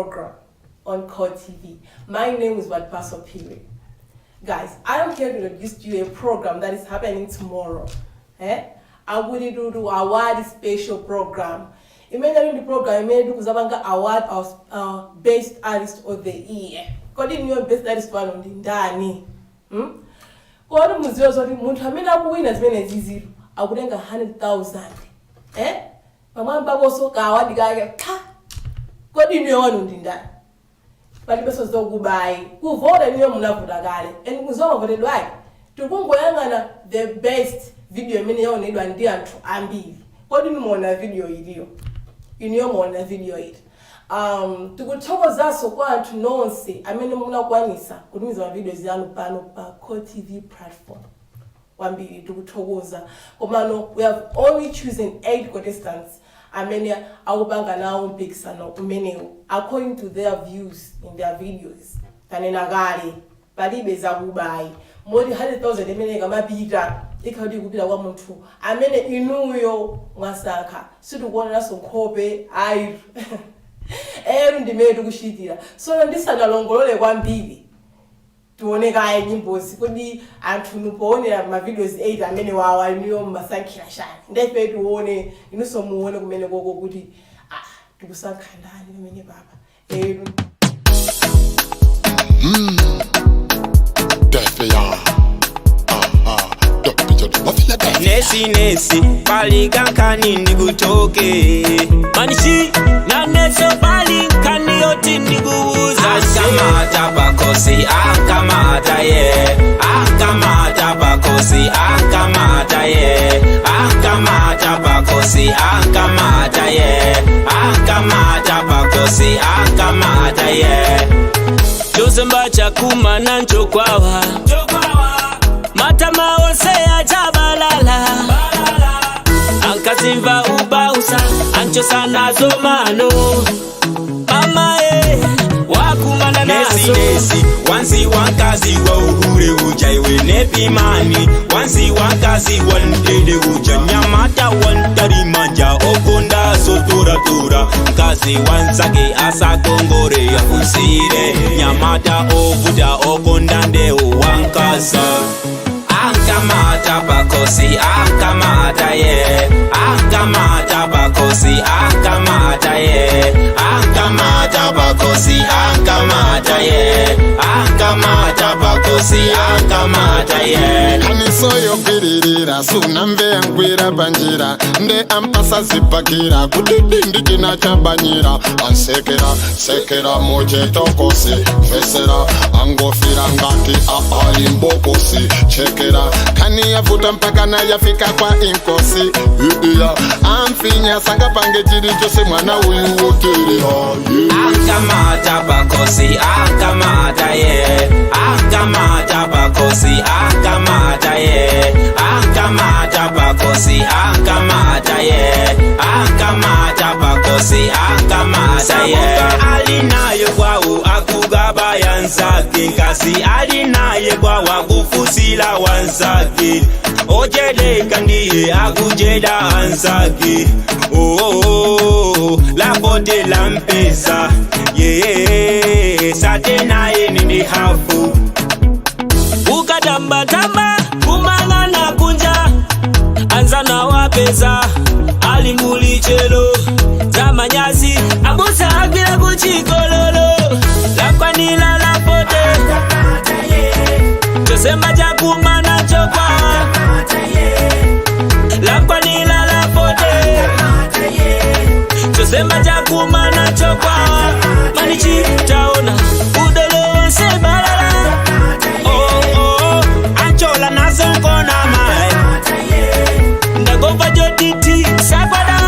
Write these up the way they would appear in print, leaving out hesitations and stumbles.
program on ChordTv. My name is Pastor Piri. Guys, I am here to introduce to you a program that is happening tomorrow. I will do the award special program. Imagine the program made kuzabanga award of best artist of the year. Kodi niyo best artist wano ndi ndani? Kodi muziyo zoti munthu amene akuwina zimene ziziro akutenga 100,000. Pamwamba boso ka award kake ka. Kodi niyo wano ndi ndani? Palibe sozokubayi. Kuvota niyo munavuta kale. And kuzoma votedwayi. Tikungoyangana the best video imene yaonedwa ndi anthu ambiri. Kodi nimuona video iliyo? Iniyo muona video iti. Tikuthokozaso kwa anthu nonse amene munakwanisa kutumiza video zanu pano pa ChordTv platform. Wambiri tikuthokoza. Komano we have only chosen 8 contestants amene akupanga nawo mpikisano umenewo according to their views in their videos. Tanena kale palibe zakubayi. Modi 100,000 imene kamapita ikhaudi kupita kwa munthu amene inuyo mwasankha situkuoneranso nkhope ayi ndimene tikuchitira. So ndisanalongolole kwambiri tionekaye nyimbozi kodi anthu nupoonera ma videos 8 amene wawa niyo masankhira chani ndefe tione inuso muone kumene koko kuti tikusankha ndani kumene baba Nesi pali kankani ndikutoke manishi na neso pali kani yoti ndikuuza akamata pakosi akamata ye akamata pakosi akamata ye akamata pakosi akamata ye akamata pakosi akamata ye Josemba chakuma na njokwawa matama onse ya jabalala ankasimva ubausa anchosa nazo mano mama wakumana nazo nesi wansi wakazi wa uhure ujaiwe nepimani wansi wakazi wandede uja nyamata wantari manja okonda sotura kazi wansake asakongore ya usire nyamata ovuda okonda ndeo wankasa akamata pakosi akamata ye akamata pakosi akamata ye akamata pakosi akamata ye akamata pakosi akamata ye kanisoyo kwirira sunamve angwira panjira nde ampasa zipakira kuti ndikina chabanyira ansekera mojetokosi vesera angofira ngati alimbokosi chekera kani yavuta mpaka na yafika kwa inkosi amfinya sanga pange chiri chose mwana uyu woterera akamata pakosi akamata ye akamata pakosi akamata ye akamata pakosi akamata ye akamata pakosi akamata ye alinayo kwao akugaba yansaki kasi alinaye kwawa kufusila wansaki ojeleka ndiye akujeda ansaki la bote la mpesa satena nini hafu ukatamba kumangana kunja anzana wapesa alimulichelo zamanyasi abusa agira kuchikololo lakwanila la bote Josemba jakumana chokwa lakwanila la bote Josemba jakumana chokwa manichi taona udolo se balala anchola nazo kona mai ndagova joditi sabada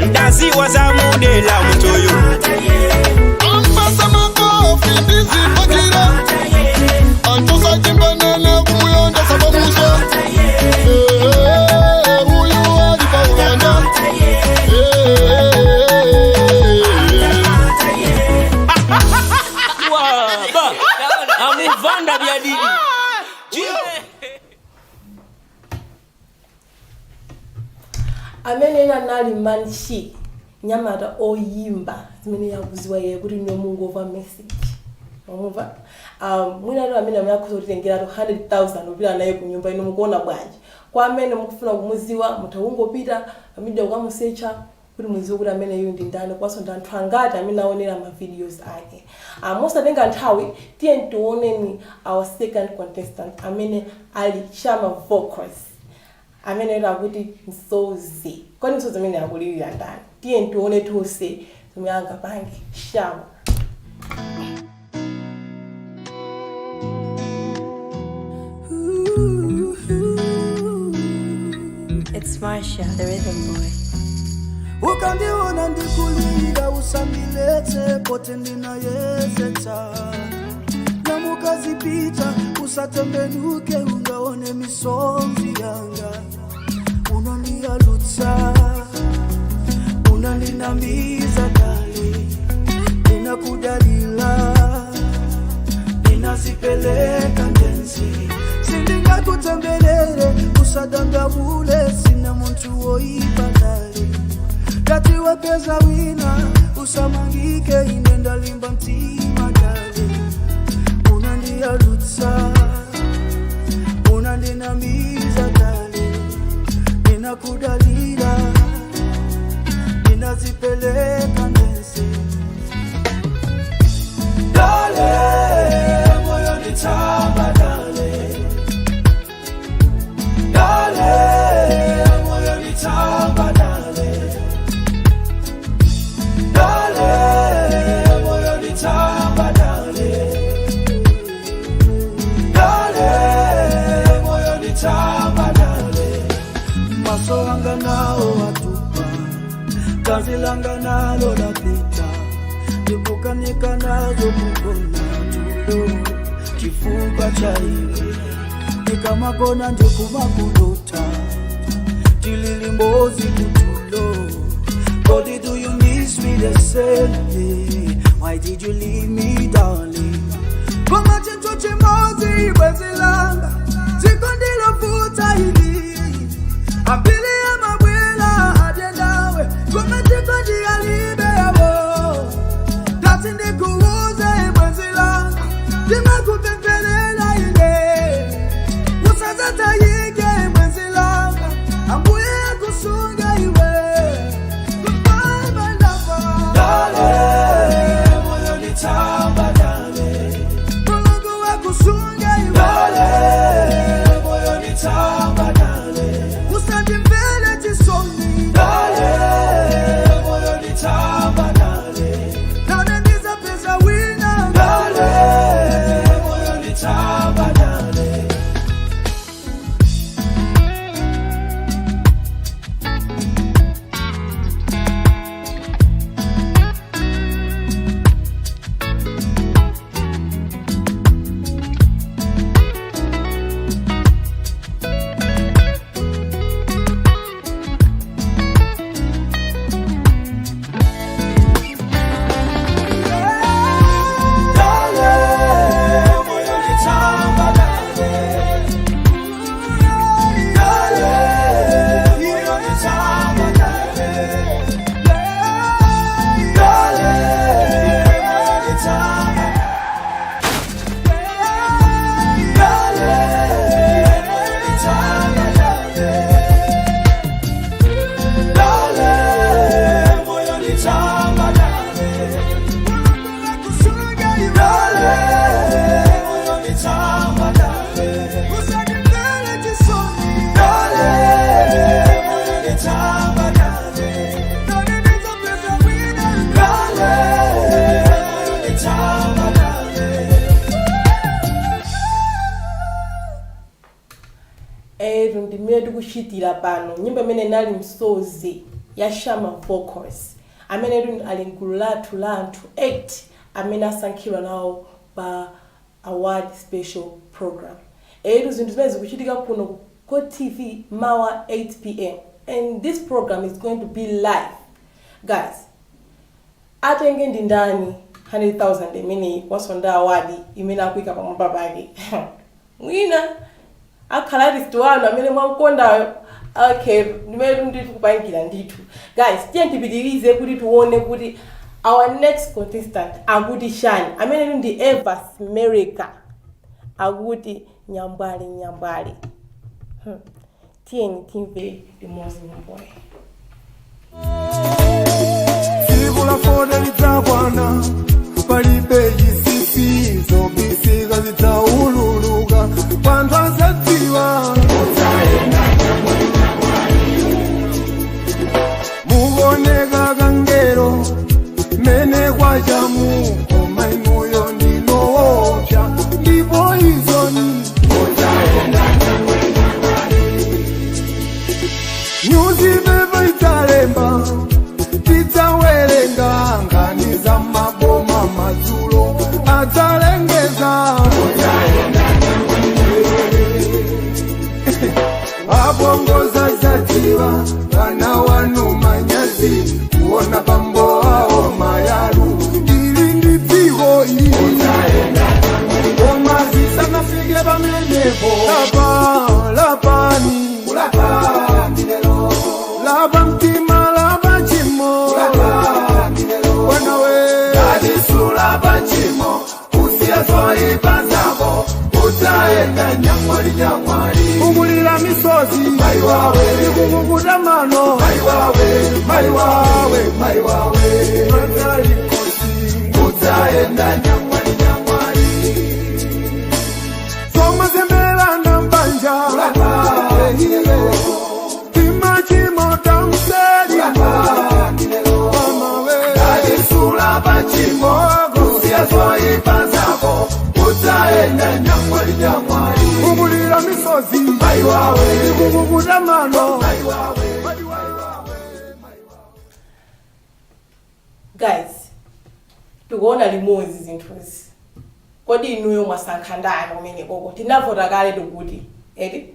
ndazi wazamude la mtoyo ampasa makofi ndizipakira antosa chimbanene kumuyonda sabamuso uyu alipa ulanda amuvanda bya didi amene nali manishi nyamata oyimba zimene yakuziwa yeye kuti ndiye mungova message wamva mwina ndo amene amyakuza kutengera 100,000 upita naye ku nyumba ino mukuona bwanji kwa amene mukufuna kumuziwa mutawungopita pamida ukamusearcha kuti muziwe kuti amene yu ndi ndani kwaso ndi anthu angati amene aonera ma videos ake mosatenga nthawi tiye ntioneni our second contestant amene ali Shama vocals amene era kuti Msozi kwani Msozi amene akulirira ndani tiye ntione tonse zomwe angapange Shama. It's Marsha, the rhythm boy. Ukandiona ndikulira usamilete pote ndinayezeta namukazipita usatembenuke ungaone misonzi yanga unandialutsa unaninamiza kale ninakudalila ninazipeleka ndenzi sindingakutembelele usadandabule sina muntu woipadale kati wapeza wina usamangike inenda limba mtima dale unandialutsa unandinamiza dale ninakudalila ninazipeleka ndenzi dale moyo nitamba dale dale moyo nitamba dale dale moyo nitamba dale dale moyo nitamba dale maso anga nao watupa kazi langa nalo lapita nikukanika nazo mukona tulo kifuba cha iwe nikamakona ndikumakulota tililimbozi kutulo. But do you miss me the same way? Why did you leave me, darling? Koma chinchoche mozi ibwezilanga chikondilo futa ili apili ya mabwela adyenawe koma chikondi alibe yabo tati ndikuuze ibwezilanga tima kupepelela ile usazata yike ibwezilanga ambuye kusunga iwe dale moyo nitamba dale Mungu wakusunga iwe dale moyo nitamba dale usandivele chisoni dale moyo nitamba dale nane niza pesa wina dale moyo nitamba dale ndimene tikuchitira pano nyimbo imene nali Msozi ya Shama vocals amene ali mgulu lathu la anthu 8 amene asankhidwa nawo pa award special program zinthu zimene zikuchitika kuno ku Chord TV mawa 8 p.m. and this program is going to be live guys atenge ndi ndani 100,000 imene wasonda award imene akuika pamwamba pake mwina akhalati stiwano amene mwamkondayo Okay, nimele ndithi kupangira ndithu. Guys, tiye ndipitirize kuti tuone kuti our next contestant akuti shani. Amene ndi Eva America. Akuti nyambali. Tiye timve limozi nyimbo. Sibula fode litabwana palibe yisisi zobisiga zitaululuka pandwa zatiwa muboneka kangero mene kwajamu omaimuyo ndinoopya ndipo izoni nyuzipepa italemba titawerenga ngani za maboma madzulo adzalengeza abongoza zatiwa vana wanu manyazi kuona pambo ao mayalu ili ndi dziko ili omazisakafike pamenepo lapani lapa mtima lapa chimo wanawe kadisula pachimo usiyazoipa zako utaenda nyamwali umulila misozi ikukukuta mano mai wawe utaenda nyamwali somazembela na mbanja timachimo tamseli kadisula pachimo usiyazoipa zako utaenda nyamwali umulila misozi ikukukuta mano. Guys, tukuona limozi zinthuzi. Kodi inuyo mwasankhanda kumene koko tinavota kale tukuti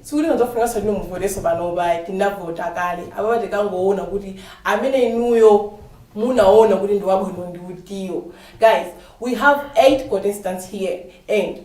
sikuti nzofuneka soti muvoteso panopa tinavota kale apa tikangoona kuti amene inuyo munaona kuti ndi wabwino ndi utiyo. Guys, we have 8 contestants here and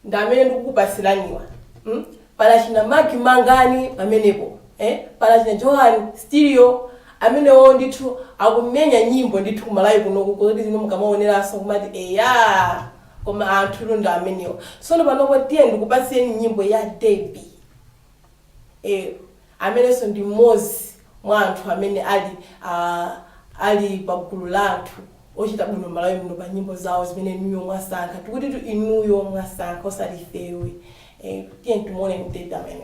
ndamene ndikukupasilaniwa pala china Magi Mangani pamenepo pala china Johan Stereo amenewo ndithu akumenya nyimbo ndithu kumalawi kunoko kuti zino mukamaoneranso kumati eya koma anthu ndo amenewo. Sono panopo tiye ndikupasiyeni nyimbo ya Debbie amenenso ndi mmodzi mwa anthu amene ali pagulu la anthu ochita bwino malawi muno pa nyimbo zawo zimene inuyo mwasankha tikuti inuyo mwasankha osati ifewe. Tiye tumone Debbie amene.